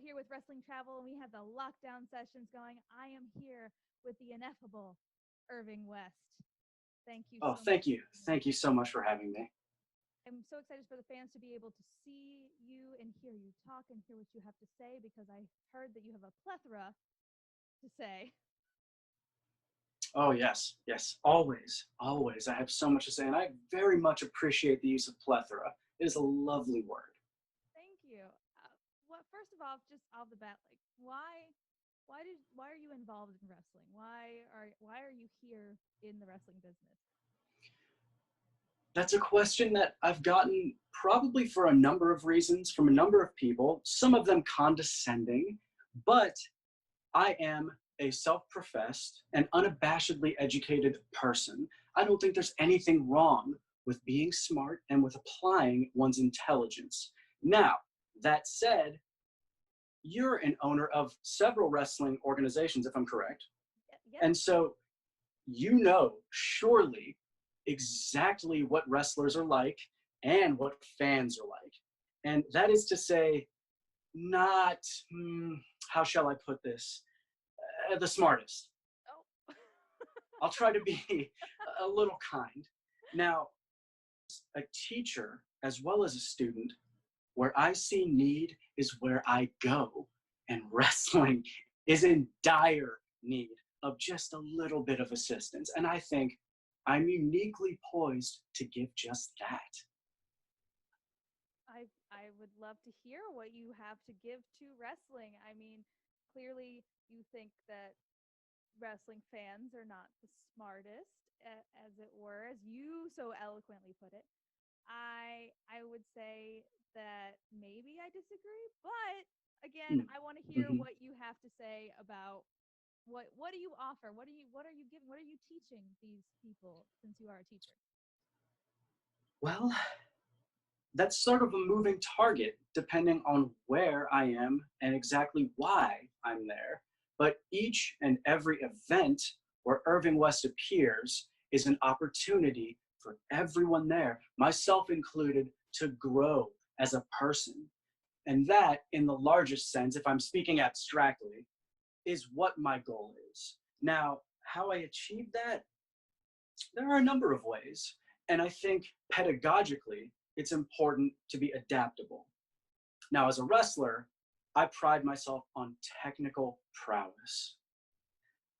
here with Wrestling Travel, and we have the lockdown sessions going. I am here with the ineffable Irving West. Thank you Oh, so much. thank you. Thank you so much for having me. I'm so excited for the fans to be able to see you and hear you talk and hear what you have to say, because I heard that you have a plethora to say. Oh, yes. Yes. Always. Always. I have so much to say, and I very much appreciate the use of plethora. It is a lovely word. Thank you. What first of all, just off the bat, like why are you involved in wrestling? Why are you here in the wrestling business? That's a question that I've gotten probably for a number of reasons from a number of people, some of them condescending, but I am a self-professed and unabashedly educated person. I don't think there's anything wrong with being smart and with applying one's intelligence. Now, that said, you're an owner of several wrestling organizations, if I'm correct. Yep. And so you know surely exactly what wrestlers are like and what fans are like. And that is to say, not, how shall I put this, the smartest. Oh. I'll try to be a little kind. Now, a teacher as well as a student, where I see need is where I go. And wrestling is in dire need of just a little bit of assistance. And I think I'm uniquely poised to give just that. I would love to hear what you have to give to wrestling. I mean, clearly you think that wrestling fans are not the smartest, as it were, as you so eloquently put it. I would say that maybe I disagree, but again, Mm. I want to hear Mhm. what you have to say about what do you offer? What are you giving? What are you teaching these people, since you are a teacher? Well, that's sort of a moving target depending on where I am and exactly why I'm there. But each and every event where Irving West appears is an opportunity for everyone there, myself included, to grow as a person. And that, in the largest sense, if I'm speaking abstractly, is what my goal is. Now, how I achieve that, there are a number of ways. And I think pedagogically, it's important to be adaptable. Now, as a wrestler, I pride myself on technical prowess.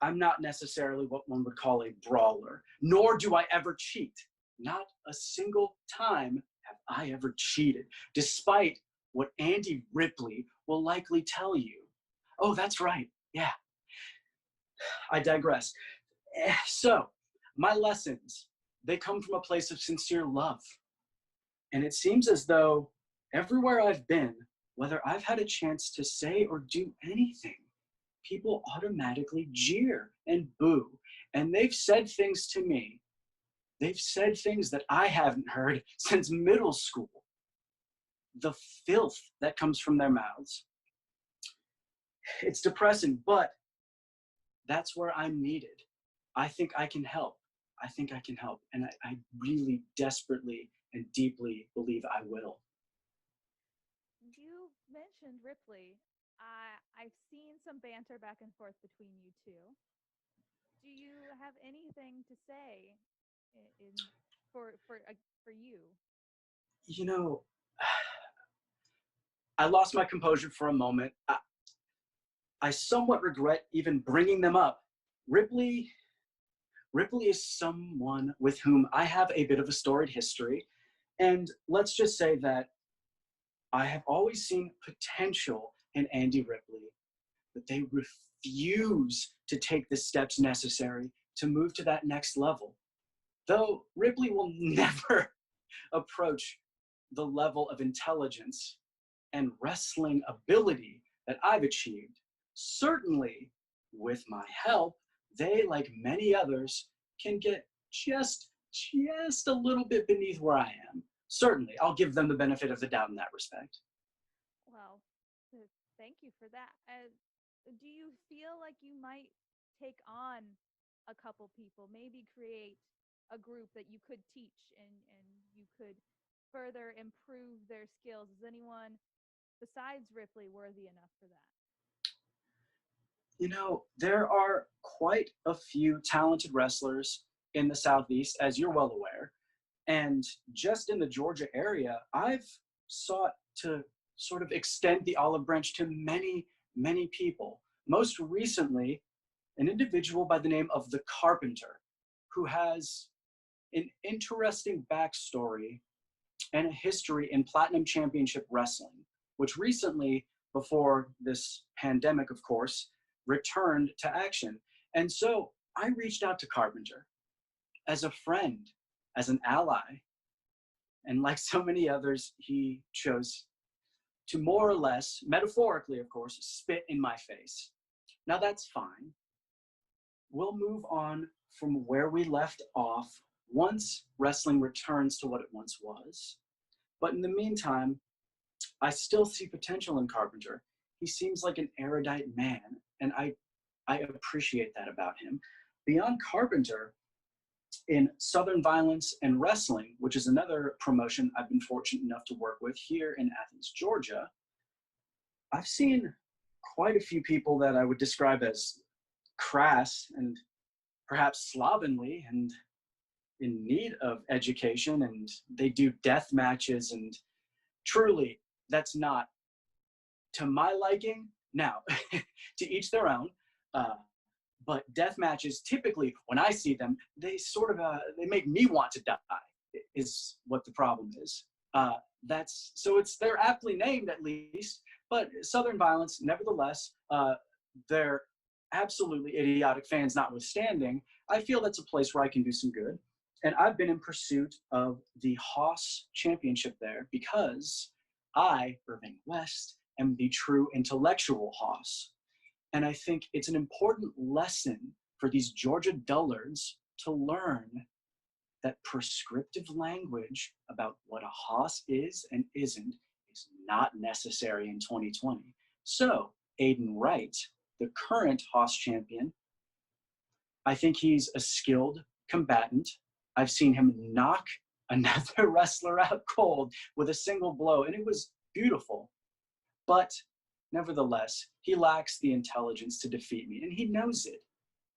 I'm not necessarily what one would call a brawler, nor do I ever cheat. Not a single time have I ever cheated, despite what Andy Ripley will likely tell you. Oh, that's right. Yeah, I digress. So, my lessons, they come from a place of sincere love. And it seems as though everywhere I've been, whether I've had a chance to say or do anything, people automatically jeer and boo. And they've said things to me. They've said things that I haven't heard since middle school. The filth that comes from their mouths. It's depressing, but that's where I'm needed. I think I can help. I think I can help. And I really desperately and deeply believe I will. You mentioned Ripley. I've seen some banter back and forth between you two. Do you have anything to say in for you? You know, I lost my composure for a moment. I somewhat regret even bringing them up. Ripley, Ripley is someone with whom I have a bit of a storied history. And let's just say that I have always seen potential in Andy Ripley, but they refuse to take the steps necessary to move to that next level. Though Ripley will never approach the level of intelligence and wrestling ability that I've achieved, certainly with my help, they, like many others, can get just a little bit beneath where I am. Certainly, I'll give them the benefit of the doubt in that respect. Well, thank you for that. Do you feel like you might take on a couple people, maybe create a group that you could teach and you could further improve their skills? Is anyone besides Ripley worthy enough for that? You know, there are quite a few talented wrestlers in the Southeast, as you're well aware. And just in the Georgia area, I've sought to sort of extend the olive branch to many, many people. Most recently, an individual by the name of the Carpenter, who has an interesting backstory and a history in Platinum Championship Wrestling, which recently, before this pandemic, of course, returned to action. And so I reached out to Carpenter as a friend, as an ally. And like so many others, he chose to more or less, metaphorically, of course, spit in my face. Now that's fine. We'll move on from where we left off once wrestling returns to what it once was. But in the meantime, I still see potential in Carpenter. He seems like an erudite man, and I appreciate that about him. Beyond Carpenter, in Southern Violence and Wrestling, which is another promotion I've been fortunate enough to work with here in Athens, Georgia, I've seen quite a few people that I would describe as crass and perhaps slovenly and in need of education, and they do death matches, and truly that's not to my liking. Now, to each their own. But death matches, typically, when I see them, they sort of they make me want to die. Is what the problem is. They're aptly named at least. But Southern Violence, nevertheless, they're absolutely idiotic fans notwithstanding. I feel that's a place where I can do some good, and I've been in pursuit of the Haas Championship there because I, Irving West, am the true intellectual Haas. And I think it's an important lesson for these Georgia dullards to learn that prescriptive language about what a Haas is and isn't is not necessary in 2020. So, Aiden Wright, the current Haas champion, I think he's a skilled combatant. I've seen him knock another wrestler out cold with a single blow, and it was beautiful. But nevertheless, he lacks the intelligence to defeat me, and he knows it.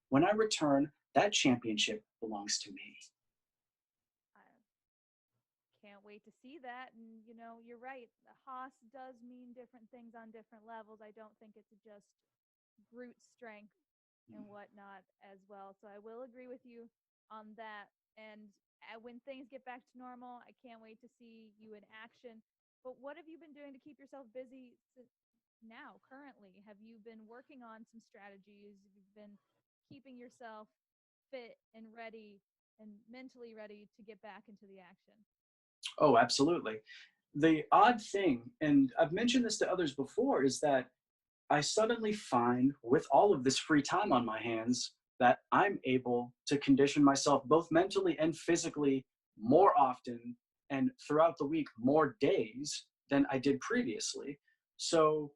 When I return, that championship belongs to me. I can't wait to see that. And, you're right. Haas does mean different things on different levels. I don't think it's just brute strength and whatnot as well. So I will agree with you on that. And when things get back to normal, I can't wait to see you in action. But what have you been doing to keep yourself busy now, currently? Have you been working on some strategies? Have you been keeping yourself fit and ready and mentally ready to get back into the action? Oh, absolutely. The odd thing, and I've mentioned this to others before, is that I suddenly find with all of this free time on my hands that I'm able to condition myself both mentally and physically more often and throughout the week more days than I did previously. So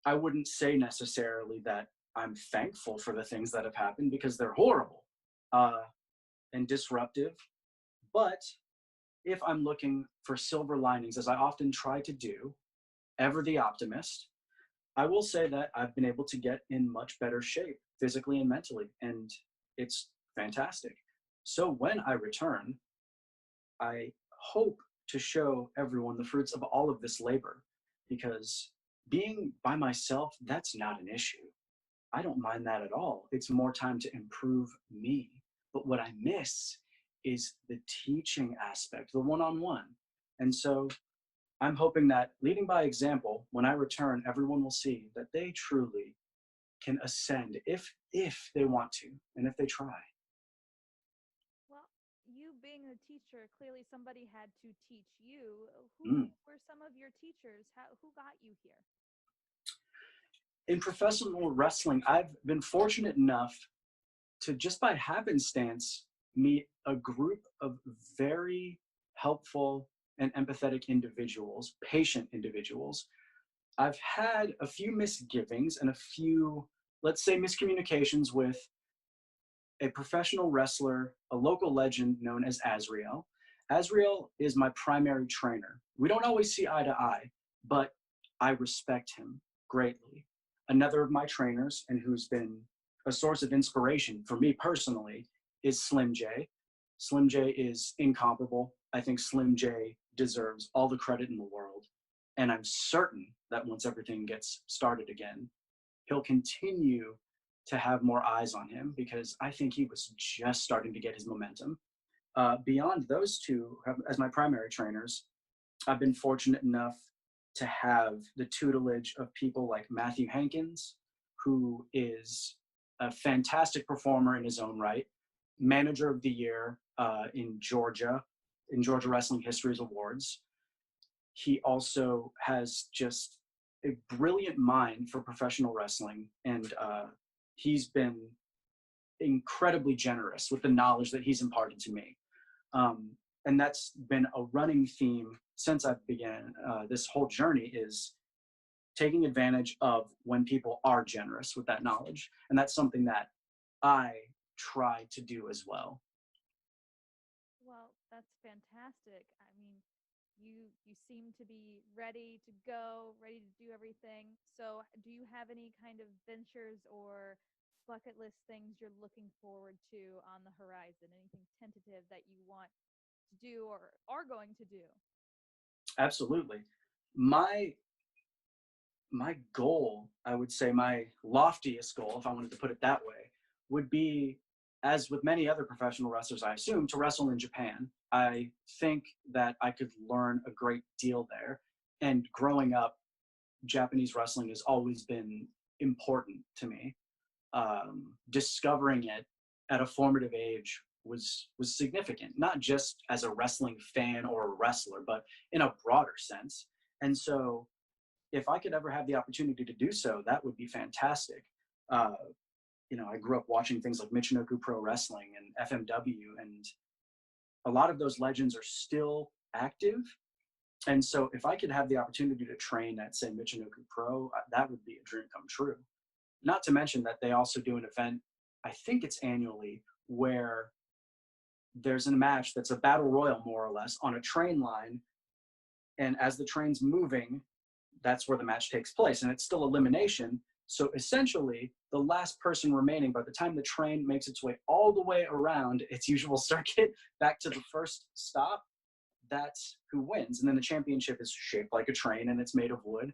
I wouldn't say necessarily that I'm thankful for the things that have happened because they're horrible and disruptive. But if I'm looking for silver linings, as I often try to do, ever the optimist, I will say that I've been able to get in much better shape physically and mentally, and it's fantastic. So when I return, I hope to show everyone the fruits of all of this labor, because being by myself, that's not an issue. I don't mind that at all. It's more time to improve me. But what I miss is the teaching aspect, the one-on-one. And so I'm hoping that leading by example, when I return, everyone will see that they truly can ascend if they want to and if they try. Well, you being a teacher, clearly somebody had to teach you. Who were some of your teachers? Who got you here? In professional wrestling, I've been fortunate enough to, just by happenstance, meet a group of very helpful and empathetic individuals, patient individuals. I've had a few misgivings and a few, let's say, miscommunications with a professional wrestler, a local legend known as Azriel. Azriel is my primary trainer. We don't always see eye to eye, but I respect him greatly. Another of my trainers, and who's been a source of inspiration for me personally, is Slim J. Slim J is incomparable. I think Slim J deserves all the credit in the world. And I'm certain that once everything gets started again, he'll continue to have more eyes on him because I think he was just starting to get his momentum. Beyond those two, as my primary trainers, I've been fortunate enough to have the tutelage of people like Matthew Hankins, who is a fantastic performer in his own right, manager of the year in Georgia Wrestling History's Awards. He also has just a brilliant mind for professional wrestling, and he's been incredibly generous with the knowledge that he's imparted to me. And that's been a running theme since I began this whole journey, is taking advantage of when people are generous with that knowledge. And that's something that I try to do as well. Well, that's fantastic. I mean, you seem to be ready to go, ready to do everything. So, do you have any kind of ventures or bucket list things you're looking forward to on the horizon? Anything tentative that you want to do or are going to do? Absolutely. My my goal, I would say my loftiest goal, if I wanted to put it that way, would be, as with many other professional wrestlers, I assume, to wrestle in Japan. I think that I could learn a great deal there. And growing up, Japanese wrestling has always been important to me. Discovering it at a formative age was significant, not just as a wrestling fan or a wrestler, but in a broader sense. And so if I could ever have the opportunity to do so, that would be fantastic. Uh, I grew up watching things like Michinoku Pro Wrestling and FMW, and a lot of those legends are still active. And so if I could have the opportunity to train at, say, Michinoku Pro, that would be a dream come true. Not to mention that they also do an event, I think it's annually, where there's a match that's a battle royal, more or less, on a train line. And as the train's moving, that's where the match takes place. And it's still elimination. So essentially, the last person remaining, by the time the train makes its way all the way around its usual circuit back to the first stop, that's who wins. And then the championship is shaped like a train and it's made of wood.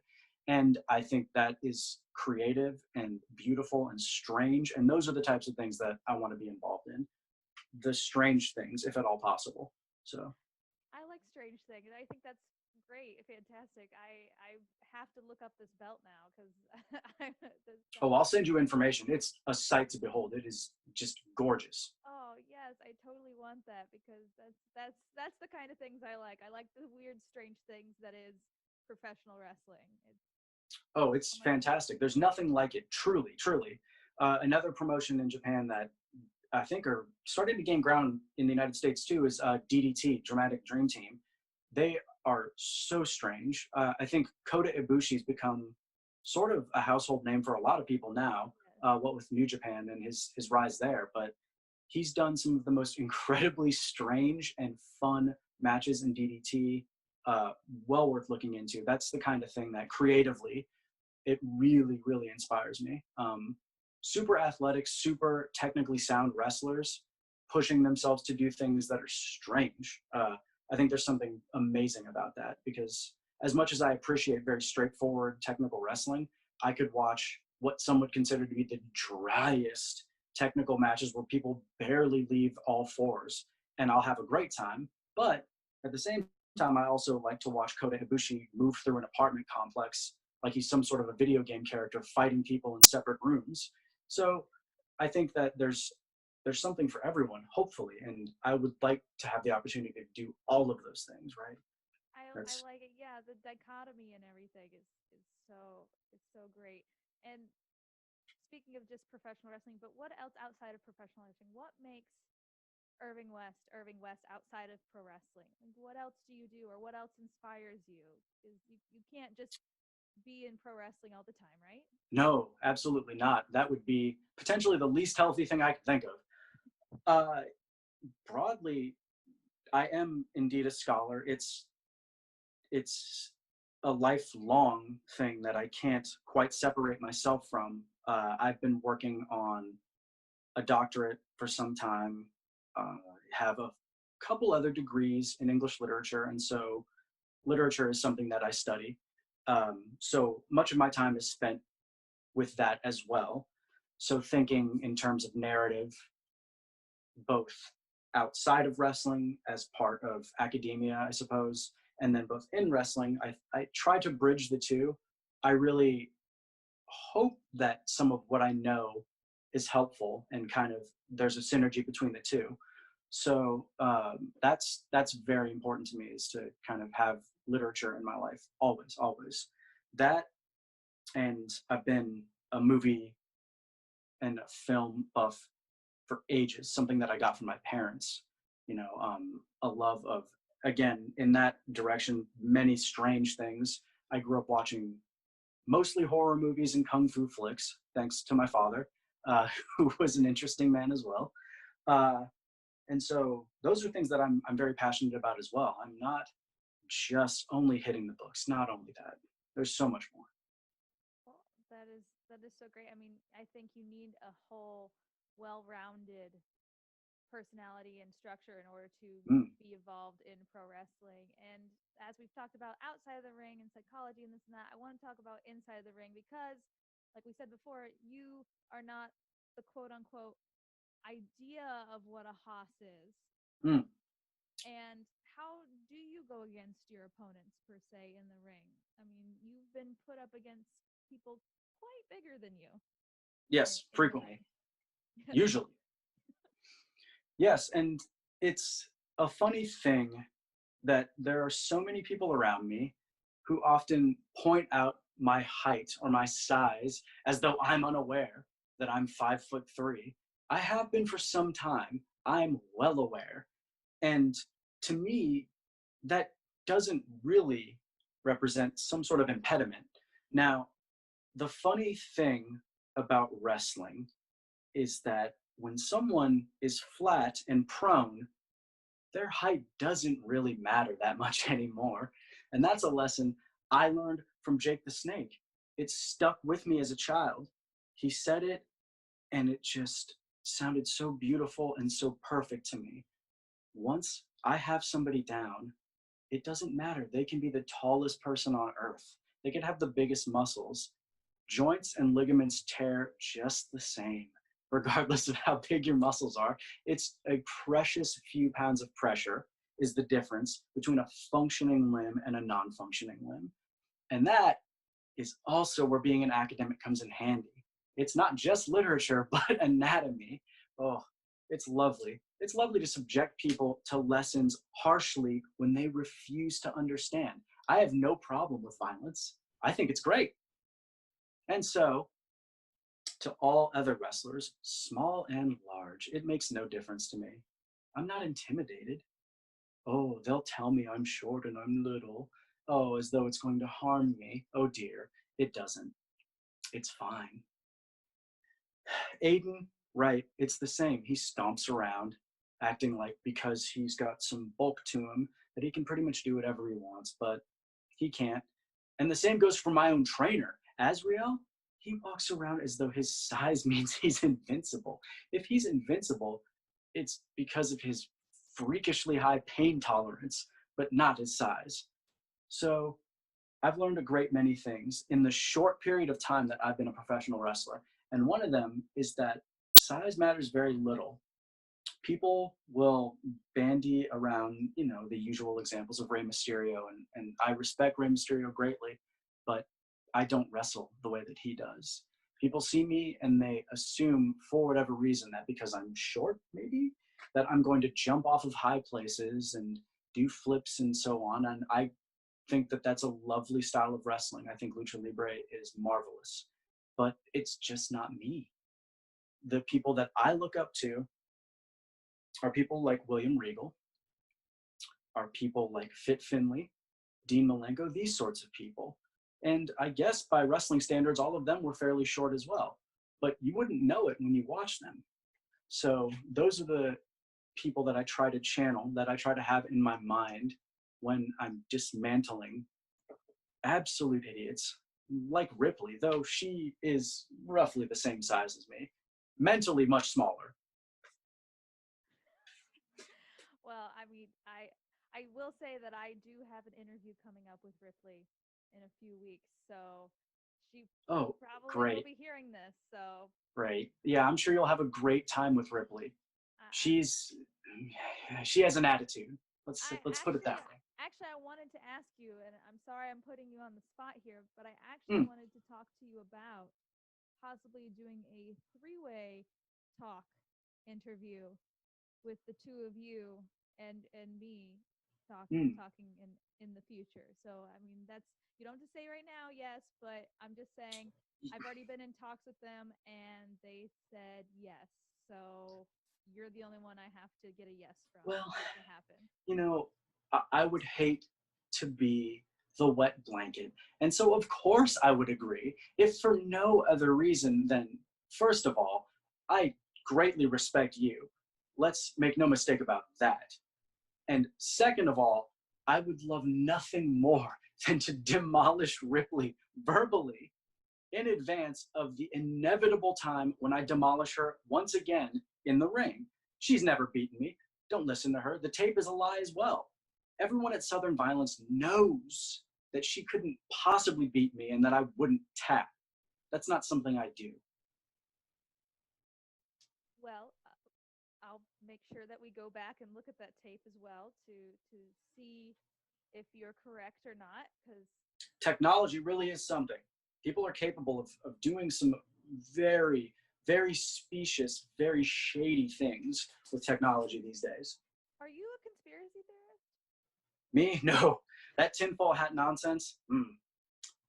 And I think that is creative and beautiful and strange. And those are the types of things that I want to be involved in. The strange things, if at all possible. So I like strange things. I think that's great, fantastic. I have to look up this belt now because this oh, sounds. I'll send you information. It's a sight to behold. It is just gorgeous. Oh yes, I totally want that because that's the kind of things I like. I like the weird, strange things that is professional wrestling. It's Oh, it's oh my god. fantastic. There's nothing like it, truly, truly. Another promotion in Japan that I think are starting to gain ground in the United States too is DDT, Dramatic Dream Team. They are so strange. I think Kota Ibushi's become sort of a household name for a lot of people now, Yes. what with New Japan and his rise there. But he's done some of the most incredibly strange and fun matches in DDT. Well worth looking into. That's the kind of thing that creatively it really, really inspires me. Super athletic, super technically sound wrestlers pushing themselves to do things that are strange. I think there's something amazing about that because as much as I appreciate very straightforward technical wrestling, I could watch what some would consider to be the driest technical matches where people barely leave all fours and I'll have a great time. But at the same time, I also like to watch Kota Ibushi move through an apartment complex like he's some sort of a video game character fighting people in separate rooms. So I think that there's something for everyone, hopefully, and I would like to have the opportunity to do all of those things, right? I That's like it. Yeah, the dichotomy and everything is so great. And speaking of just professional wrestling, but what else outside of professional wrestling? What makes Irving West outside of pro wrestling? Like, what else do you do, or what else inspires you? Because you can't just be in pro wrestling all the time, right? no, absolutely not. That would be potentially the least healthy thing I could think of. Uh, Broadly, I am indeed a scholar. It's a lifelong thing that I can't quite separate myself from. I've been working on a doctorate for some time, have a couple other degrees in English literature, and so literature is something that I study. So much of my time is spent with that as well. So thinking in terms of narrative, both outside of wrestling as part of academia, I suppose, and then both in wrestling, I try to bridge the two. I really hope that some of what I know is helpful and kind of there's a synergy between the two. So that's very important to me, is to kind of have literature in my life always, always. That, and I've been a movie and a film buff for ages, something that I got from my parents. A love of, again, in that direction, many strange things. I grew up watching mostly horror movies and kung fu flicks, thanks to my father, who was an interesting man as well. Uh, and so those are things that I'm very passionate about as well. I'm not just only hitting the books, not only that. There's so much more. Well, that is so great. I mean, I think you need a whole well-rounded personality and structure in order to Mm, be involved in pro wrestling. And as we've talked about outside of the ring and psychology and this and that, I want to talk about inside of the ring because, like we said before, you are not the quote unquote idea of what a hoss is. mm. And how do you go against your opponents per se in the ring? I mean, you've been put up against people quite bigger than you Yes, in the frequently, ring. usually. Yes, and it's a funny thing that there are so many people around me who often point out my height or my size as though I'm unaware that I'm 5'3". I have been for some time. I'm well aware. And to me, that doesn't really represent some sort of impediment. Now, the funny thing about wrestling is that when someone is flat and prone, their height doesn't really matter that much anymore. And that's a lesson I learned from Jake the Snake. It stuck with me as a child. He said it, and it just sounded so beautiful and so perfect to me. Once I have somebody down, it doesn't matter. They can be the tallest person on earth, they can have the biggest muscles. Joints and ligaments tear just the same, regardless of how big your muscles are. It's a precious few pounds of pressure is the difference between a functioning limb and a non-functioning limb. And that is also where being an academic comes in handy. It's not just literature, but anatomy. Oh, it's lovely. It's lovely to subject people to lessons harshly when they refuse to understand. I have no problem with violence. I think it's great. And so, to all other wrestlers, small and large, it makes no difference to me. I'm not intimidated. Oh, they'll tell me I'm short and I'm little. Oh, as though it's going to harm me. Oh dear, it doesn't. It's fine. Aiden, right, it's the same. He stomps around, acting like because he's got some bulk to him that he can pretty much do whatever he wants, but he can't. And the same goes for my own trainer, Azrael. He walks around as though his size means he's invincible. If he's invincible, it's because of his freakishly high pain tolerance, but not his size. So I've learned a great many things in the short period of time that I've been a professional wrestler. And one of them is that size matters very little. People will bandy around, the usual examples of Rey Mysterio, and I respect Rey Mysterio greatly, but I don't wrestle the way that he does. People see me and they assume, for whatever reason, that because I'm short, maybe, that I'm going to jump off of high places and do flips and so on. And I think that that's a lovely style of wrestling. I think Lucha Libre is marvelous, but it's just not me. The people that I look up to are people like William Regal, are people like Fit Finley, Dean Malenko, these sorts of people. And I guess by wrestling standards, all of them were fairly short as well, but you wouldn't know it when you watch them. So those are the people that I try to channel, that I try to have in my mind when I'm dismantling absolute idiots, like Ripley, though she is roughly the same size as me, mentally much smaller. Well, I mean, I will say that I do have an interview coming up with Ripley in a few weeks, so she Oh, probably will great, be hearing this. So great. Yeah, I'm sure you'll have a great time with Ripley. I'm She's she has an attitude. I Let's put it that way. actually I wanted to ask you, and I'm sorry I'm putting you on the spot here, but I actually Mm, wanted to talk to you about possibly doing a three-way talk interview with the two of you and me mm. talking in the future. So I mean that's you don't have to say right now, yes, but I'm just saying I've already been in talks with them and they said yes. So you're the only one I have to get a yes from Well, for it to happen. you know, I would hate to be the wet blanket. And so, of course, I would agree, if for no other reason than, first of all, I greatly respect you. Let's make no mistake about that. And second of all, I would love nothing more than to demolish Ripley verbally in advance of the inevitable time when I demolish her once again in the ring. She's never beaten me. Don't listen to her. The tape is a lie as well. Everyone at Southern Violence knows that she couldn't possibly beat me and that I wouldn't tap. That's not something I do. Well, I'll make sure that we go back and look at that tape as well to see if you're correct or not because Technology really is something. People are capable of doing some very, very specious, very shady things with technology these days. are you a conspiracy theorist? Me? No. That tinfoil hat nonsense?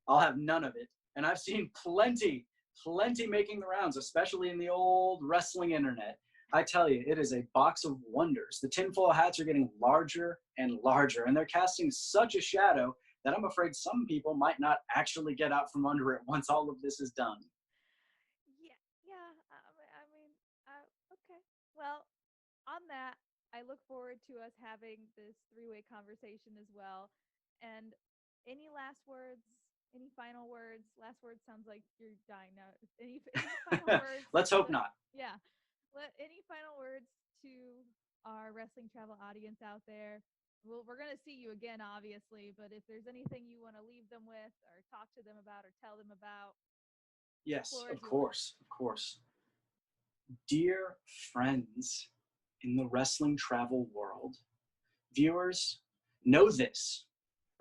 I'll have none of it. And I've seen plenty, plenty making the rounds, especially in the old wrestling internet. I tell you, it is a box of wonders. The tinfoil hats are getting larger and larger, and they're casting such a shadow that I'm afraid some people might not actually get out from under it once all of this is done. Yeah, yeah. I mean, okay. Well, on that, I look forward to us having this three-way conversation as well. And any last words? Any final words? Last words sounds like you're dying now. Any final words? Let's hope not. Yeah. Any final words to our wrestling travel audience out there? Well, we're gonna see you again, obviously. But if there's anything you want to leave them with, or talk to them about, or tell them about, Yes, floor of is yours. course, of course. Dear friends in the wrestling travel world, viewers, know this: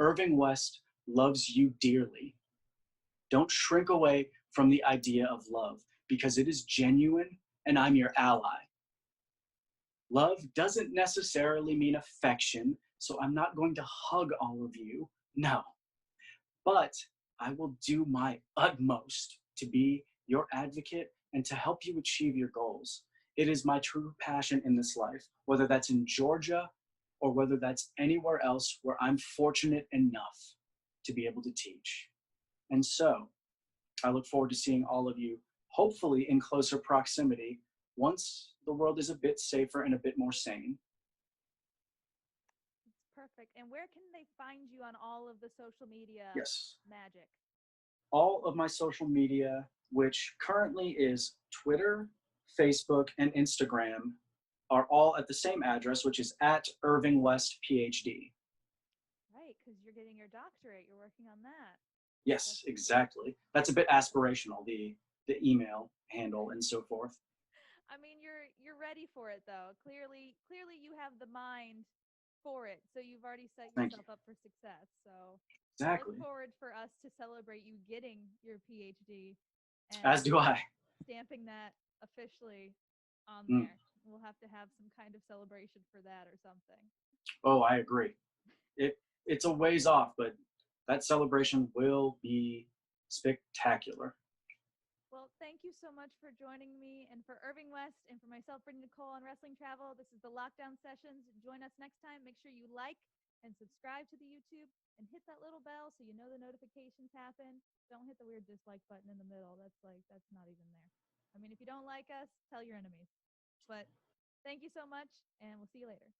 Irving West loves you dearly. Don't shrink away from the idea of love because it is genuine and I'm your ally. Love doesn't necessarily mean affection, so I'm not going to hug all of you. No. But I will do my utmost to be your advocate and to help you achieve your goals. It is my true passion in this life, whether that's in Georgia or whether that's anywhere else where I'm fortunate enough to be able to teach. And so I look forward to seeing all of you, hopefully in closer proximity, once the world is a bit safer and a bit more sane. It's perfect. And where can they find you on all of the social media Yes, magic? all of my social media, which currently is Twitter, Facebook, and Instagram, are all at the same address, which is at Irving West PhD. Right, because you're getting your doctorate. You're working on that. Yes, That's exactly. That's a bit aspirational, the email handle and so forth. I mean, you're ready for it though. Clearly you have the mind for it. So you've already set Thank you. yourself up for success. So I look Exactly. forward for us to celebrate you getting your PhD and As do I. stamping that officially on Mm. there. We'll have to have some kind of celebration for that or something. Oh, I agree. It's a ways off, but that celebration will be spectacular. Well, thank you so much for joining me and for Irving West and for myself, Brittani Nikole on Wrestling Travel. This is the Lockdown Sessions. Join us next time. Make sure you like and subscribe to the YouTube and hit that little bell so you know the notifications happen. Don't hit the weird dislike button in the middle. That's not even there. I mean, if you don't like us, tell your enemies. But thank you so much, and we'll see you later.